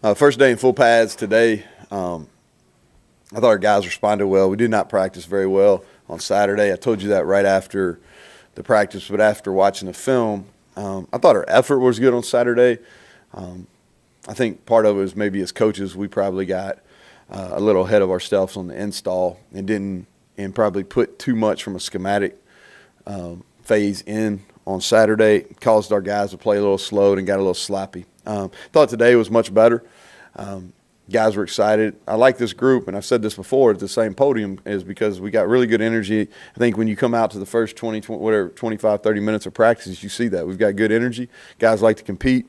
First day in full pads today. I thought our guys responded well. We did not practice very well on Saturday. I told you that right after the practice, but after watching the film, I thought our effort was good on Saturday. I think part of it was maybe as coaches we probably got a little ahead of ourselves on the install and probably put too much from a schematic phase in on Saturday. It caused our guys to play a little slowed and got a little sloppy. Thought today was much better. Guys were excited. I like this group, and I've said this before at the same podium, is because we got really good energy. I think when you come out to the first 25, 30 minutes of practice, you see that. We've got good energy. Guys like to compete.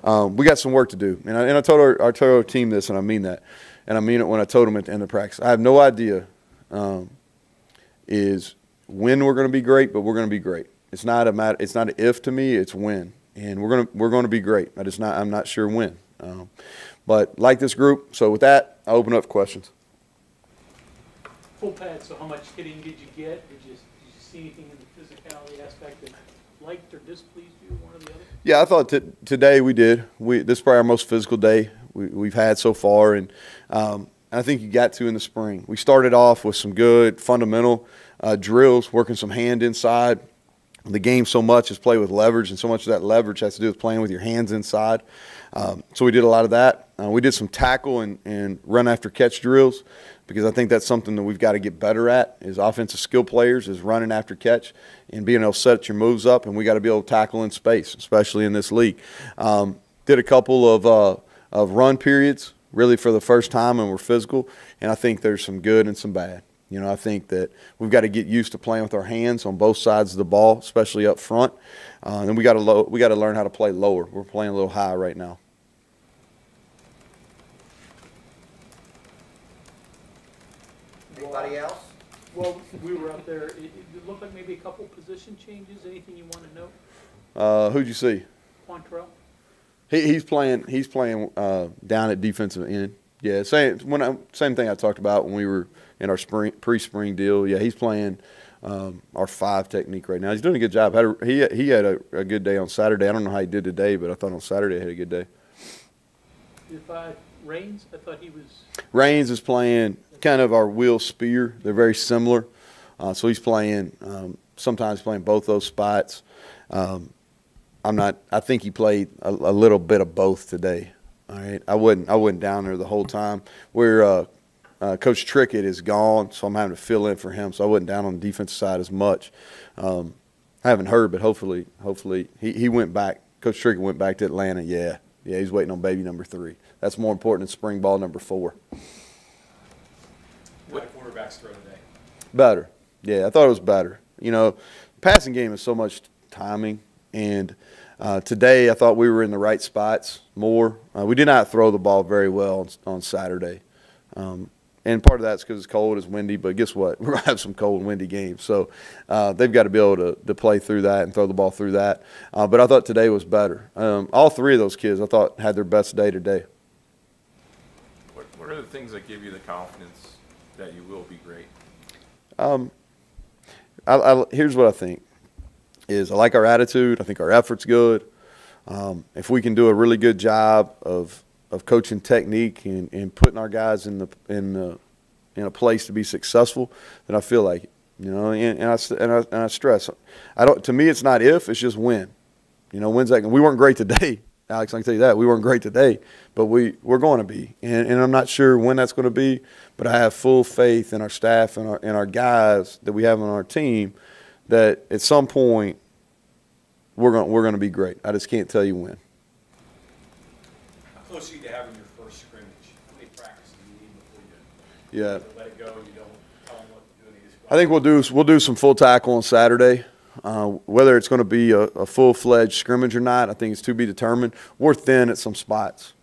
We got some work to do. And I told our team this, and I mean that. And I mean it when I told them at the end of practice. I have no idea is when we're going to be great, but we're going to be great. It's not a matter. It's not an if to me. It's when, and we're going to be great. I'm not sure when. But like this group. So with that, I open up questions. Full pad. So how much hitting did you get? Did you see anything in the physicality aspect that liked or displeased you, one or the other? Yeah, I thought today we did. This is probably our most physical day we've had so far, and I think you got to in the spring. We started off with some good fundamental drills, working some hand inside. The game so much is play with leverage, and so much of that leverage has to do with playing with your hands inside. So we did a lot of that. We did some tackle and run after catch drills, because I think that's something that we've got to get better at as offensive skill players, is running after catch and being able to set your moves up, and we got to be able to tackle in space, especially in this league. Did a couple of run periods really for the first time, and we're physical, and I think there's some good and some bad. You know, I think that we've got to get used to playing with our hands on both sides of the ball, especially up front. And we got to learn how to play lower. We're playing a little high right now. Anybody else? Well, we were up there. It looked like maybe a couple position changes. Anything you want to note? Who'd you see? Quantrell. He's playing down at defensive end. Yeah, same thing I talked about when we were in our pre-spring deal. Yeah, he's playing our 5 technique right now. He's doing a good job. He had a good day on Saturday. I don't know how he did today, but I thought on Saturday he had a good day. Raines, I thought he was. Raines is playing kind of our wheel spear. They're very similar. So he's playing sometimes playing both those spots. I think he played a little bit of both today. All right, I wasn't down there the whole time. Coach Trickett is gone, so I'm having to fill in for him. So I wasn't down on the defensive side as much. I haven't heard, but hopefully he went back. Coach Trickett went back to Atlanta. Yeah, he's waiting on baby number 3. That's more important than spring ball number 4. What quarterback's throw today? Better. Yeah, I thought it was better. You know, the passing game is so much timing, and today I thought we were in the right spots more. We did not throw the ball very well on Saturday. And part of that's because it's cold, it's windy, but guess what? We're going to have some cold and windy games. So they've got to be able to play through that and throw the ball through that. But I thought today was better. All 3 of those kids I thought had their best day today. What are the things that give you the confidence that you will be great? Here's what I think is I like our attitude. I think our effort's good. If we can do a really good job of coaching technique and putting our guys in a place to be successful, then I feel like it. You know, and I stress. To me, it's not if, it's just when. You know, when's that? We weren't great today, Alex. I can tell you that we weren't great today, but we're going to be. And I'm not sure when that's going to be, but I have full faith in our staff and our guys that we have on our team that at some point we're going to be great. I just can't tell you when. How close are you to having your first scrimmage? How many practices do you need before you let it go? You don't tell them what to do. And they just go. I think we'll do some full tackle on Saturday. Whether it's going to be a full-fledged scrimmage or not, I think it's to be determined. We're thin at some spots.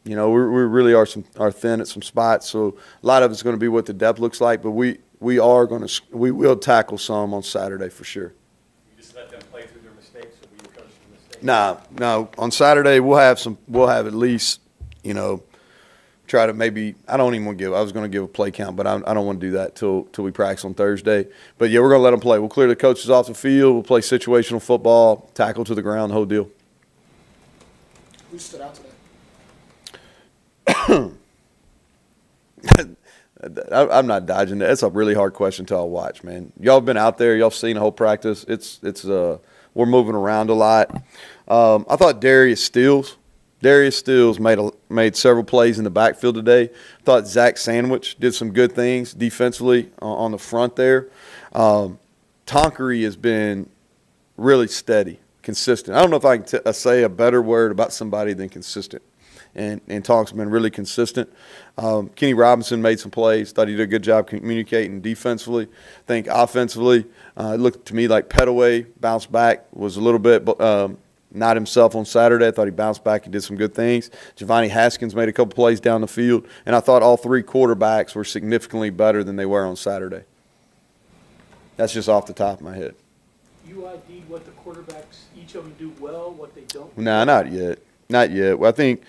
You know, we really are thin at some spots. So a lot of it's going to be what the depth looks like. But we will tackle some on Saturday for sure. You just let them play through their mistakes, or will you coach the mistakes? No. On Saturday we'll have at least, you know, try to maybe – I don't even want to give – I was going to give a play count, but I don't want to do that till we practice on Thursday. But, yeah, we're going to let them play. We'll clear the coaches off the field. We'll play situational football, tackle to the ground, the whole deal. Who stood out today? I'm not dodging that. It's a really hard question to watch, man. Y'all been out there. Y'all seen the whole practice. We're moving around a lot. I thought Darius Steele made several plays in the backfield today. I thought Zach Sandwich did some good things defensively on the front there. Tonkery has been really steady, consistent. I don't know if I can say a better word about somebody than consistent. And Tonk's been really consistent. Kenny Robinson made some plays. Thought he did a good job communicating defensively. I think offensively, it looked to me like Petaway bounced back, was a little bit not himself on Saturday. I thought he bounced back and did some good things. Giovanni Haskins made a couple plays down the field. And I thought all three quarterbacks were significantly better than they were on Saturday. That's just off the top of my head. You ID'd what the quarterbacks, each of them do well, what they don't? No, not yet. Not yet. Well, I think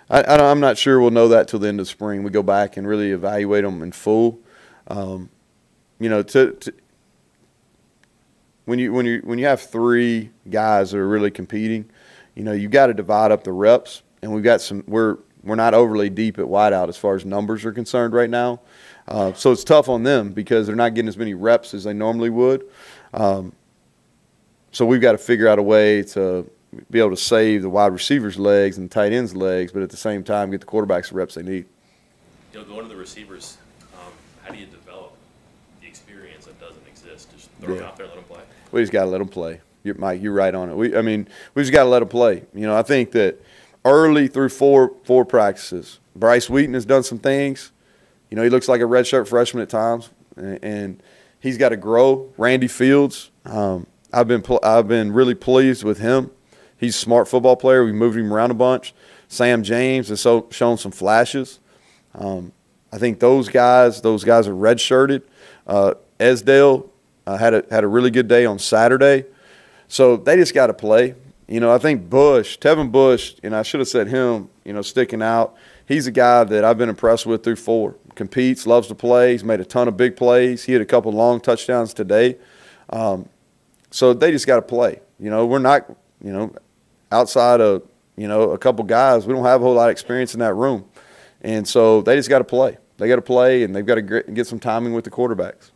I'm not sure we'll know that till the end of spring. We go back and really evaluate them in full. You know, when you have three guys that are really competing, you know, you got to divide up the reps. And we've got we're not overly deep at wideout as far as numbers are concerned right now. So it's tough on them because they're not getting as many reps as they normally would. So we've got to figure out a way to be able to save the wide receivers' legs and the tight ends' legs, but at the same time get the quarterbacks the reps they need. You'll go into the receivers. How do you develop the experience that doesn't exist? Just throw them out there, let them play. We just got to let them play. Mike, you're right on it. We just got to let them play. You know, I think that early through four practices, Bryce Wheaton has done some things. You know, he looks like a redshirt freshman at times, and he's got to grow. Randy Fields, I've been really pleased with him. He's a smart football player. We moved him around a bunch. Sam James has shown some flashes. I think those guys are redshirted. Esdale had a really good day on Saturday. So they just got to play. You know, I think Tevin Bush, and I should have said him, you know, sticking out. He's a guy that I've been impressed with through 4. Competes, loves to play. He's made a ton of big plays. He had a couple long touchdowns today. So they just got to play. You know, we're not, you know, outside of, you know, a couple guys, we don't have a whole lot of experience in that room. And so they just got to play. They got to play, and they've got to get some timing with the quarterbacks.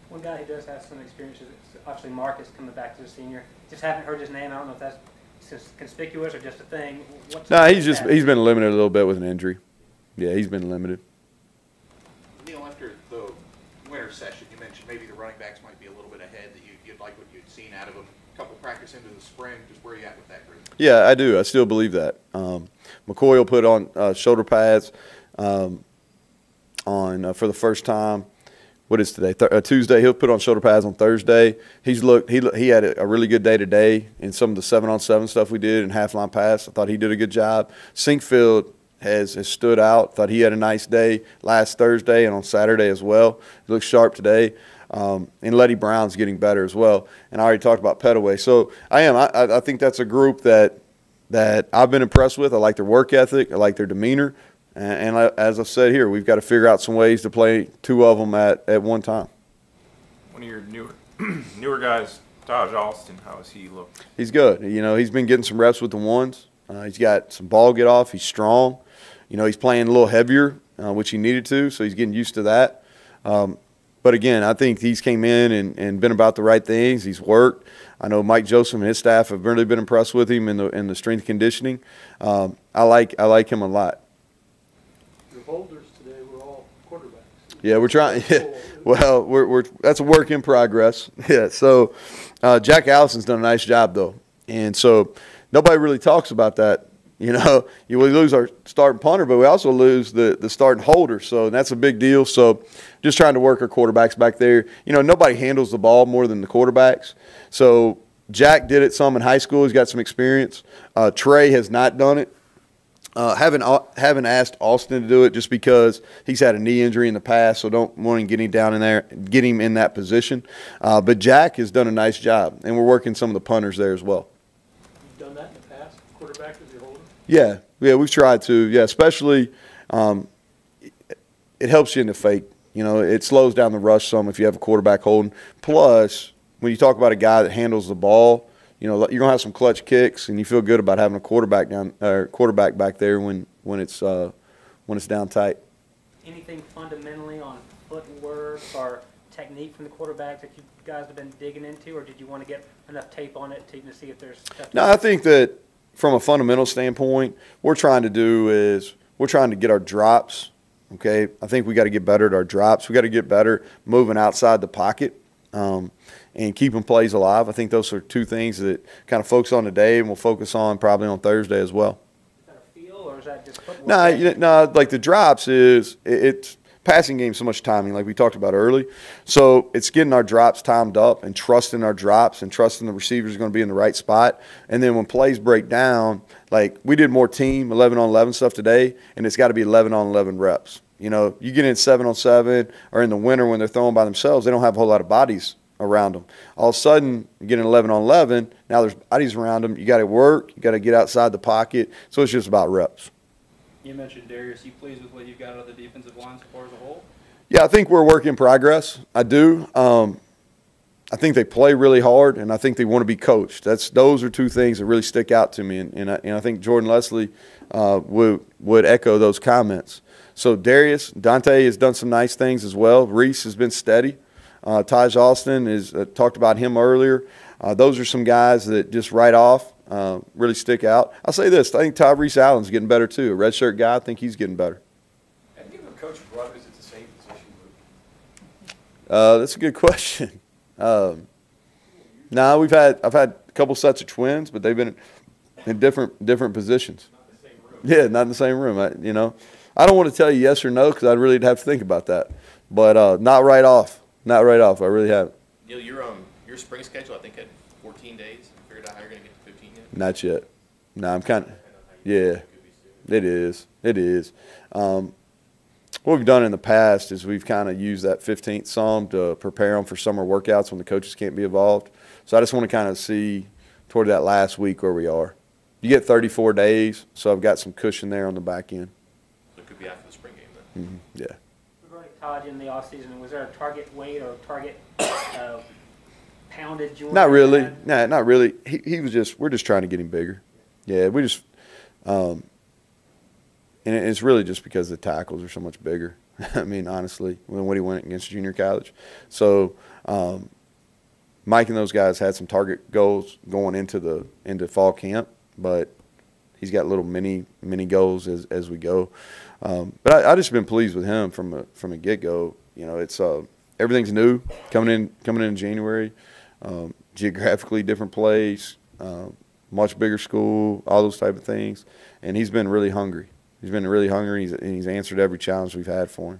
One guy who does have some experience is obviously Marcus coming back to the senior. Just haven't heard his name. I don't know if that's just conspicuous or just a thing. He's been limited a little bit with an injury. Yeah, he's been limited. Neal, after the winter session, you mentioned maybe the running backs might be a little bit ahead, that you'd like what you'd seen out of them. A couple practice into the spring, just where are you at with that group? Yeah, I do. I still believe that. McCoy will put on shoulder pads for the first time. What is today? Tuesday. He'll put on shoulder pads on Thursday. He had a really good day today in some of the 7-on-7 stuff we did and half-line pass. I thought he did a good job. Sinkfield has stood out. Thought he had a nice day last Thursday and on Saturday as well. He looks sharp today. And Letty Brown's getting better as well. And I already talked about Petaway. So I think that's a group that I've been impressed with. I like their work ethic. I like their demeanor. And as I've said here, we've got to figure out some ways to play 2 of them at one time. One of your newer guys, Taj Austin, how has he looked? He's good. You know, he's been getting some reps with the ones. He's got some ball get off. He's strong. You know, he's playing a little heavier, which he needed to, so he's getting used to that. But again, I think he's came in and been about the right things. He's worked. I know Mike Joseph and his staff have really been impressed with him in the strength conditioning. I like him a lot. Your holders today were all quarterbacks. Yeah, we're trying. Yeah, well, that's a work in progress. Yeah. So Jack Allison's done a nice job though, and so nobody really talks about that. You know, we lose our starting punter, but we also lose the starting holder. So that's a big deal. So just trying to work our quarterbacks back there. You know, nobody handles the ball more than the quarterbacks. So Jack did it some in high school. He's got some experience. Trey has not done it. Haven't asked Austin to do it just because he's had a knee injury in the past, so don't want to get him down in there, get him in that position. But Jack has done a nice job, and we're working some of the punters there as well. You've done that in the past, quarterback as your holder? Yeah, we've tried to. Yeah, especially it helps you in the fake. You know, it slows down the rush some if you have a quarterback holding. Plus, when you talk about a guy that handles the ball, you know, you're gonna have some clutch kicks, and you feel good about having a quarterback back there when it's down tight. anything fundamentally on footwork or technique from the quarterbacks that you guys have been digging into, or did you want to get enough tape on it to even see if there's stuff? No, I think that from a fundamental standpoint, we're trying to get our drops. Okay, I think we got to get better at our drops. We got to get better moving outside the pocket and keeping plays alive. I think those are two things that kind of focus on today, and we'll focus on probably on Thursday as well. Is that a feel, or is that just footwork? No, like the drops it's passing game so much timing, like we talked about early. So it's getting our drops timed up and trusting our drops and trusting the receivers are going to be in the right spot. And then when plays break down, like we did more team 11-on-11 stuff today, and it's got to be 11-on-11 reps. You know, you get in 7-on-7 or in the winter when they're throwing by themselves, they don't have a whole lot of bodies around them. All of a sudden, you get an 11-on-11, now there's bodies around them. You got to work. You got to get outside the pocket. So it's just about reps. You mentioned Darius. You pleased with what you've got out of the defensive line so far as a whole? Yeah, I think we're a work in progress. I do. I think they play really hard, and I think they want to be coached. Those are two things that really stick out to me, and I think Jordan Leslie would echo those comments. So Darius, Dante has done some nice things as well. Reese has been steady. Taj Alston is talked about him earlier. Those are some guys that just right off really stick out. I'll say this: I think Tyrese Allen's getting better too. A redshirt guy, I think he's getting better. Have you ever coached brothers at the same position group? That's a good question. No, I've had a couple sets of twins, but they've been in different positions. Not in the same room. Yeah, not in the same room. I don't want to tell you yes or no because I'd really have to think about that. But not right off. Not right off. I really haven't. Neal, your spring schedule, I think, had 14 days. You figured out how you're going to get to 15 yet? Not yet. No, I'm kind of. Yeah, it is. It is. What we've done in the past is we've kind of used that 15th Psalm to prepare them for summer workouts when the coaches can't be involved. So I just want to kind of see toward that last week where we are. You get 34 days, so I've got some cushion there on the back end. So it could be after the spring game then. Mm-hmm. Yeah. Regarding Todd in the offseason, was there a target weight or target poundage? Not really. Nah, not really. He was just, we're just trying to get him bigger. Yeah, we just, and it's really just because the tackles are so much bigger. I mean, honestly, when what he went against junior college. So, Mike and those guys had some target goals going into fall camp, but he's got little mini goals as we go. But I just been pleased with him from a get go. It's everything's new coming in January. Geographically different place, much bigger school, all those type of things, and he's been really hungry. He's been really hungry, and he's answered every challenge we've had for him.